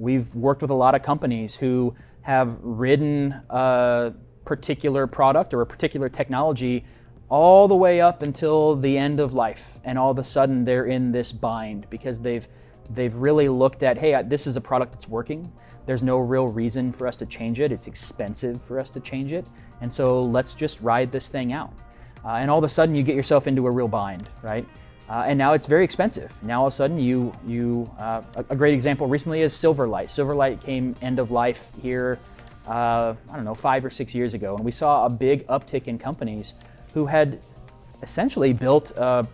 We've worked with a lot of companies who have ridden a particular product or a particular technology all the way up until the end of life, and all of a sudden they're in this bind because they've really looked at, hey, this is a product that's working. There's no real reason for us to change it. It's expensive for us to change it, and so let's just ride this thing out. And all of a sudden you get yourself into a real bind, right? And now it's very expensive. Now all of a sudden a great example recently is Silverlight. Silverlight came end of life here, I don't know, 5 or 6 years ago, and we saw a big uptick in companies who had essentially built a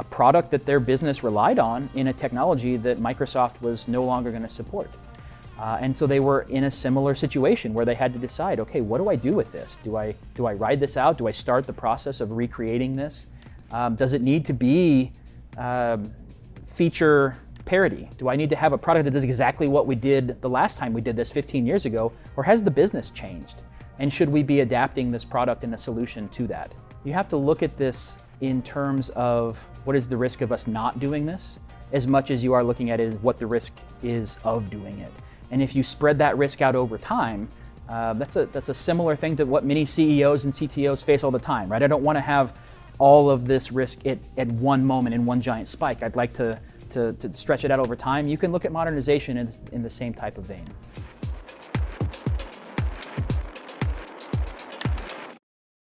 product that their business relied on in a technology that Microsoft was no longer going to support. And so they were in a similar situation where they had to decide, okay, what do I do with this? Do I ride this out? Do I start the process of recreating this? Does it need to be feature parity? Do I need to have a product that does exactly what we did the last time we did this 15 years ago? Or has the business changed? And should we be adapting this product and the solution to that? You have to look at this in terms of what is the risk of us not doing this, as much as you are looking at it as what the risk is of doing it. And if you spread that risk out over time, that's a similar thing to what many CEOs and CTOs face all the time, right? I don't want to have all of this risk at one moment in one giant spike. I'd like to stretch it out over time. You can look at modernization in the same type of vein.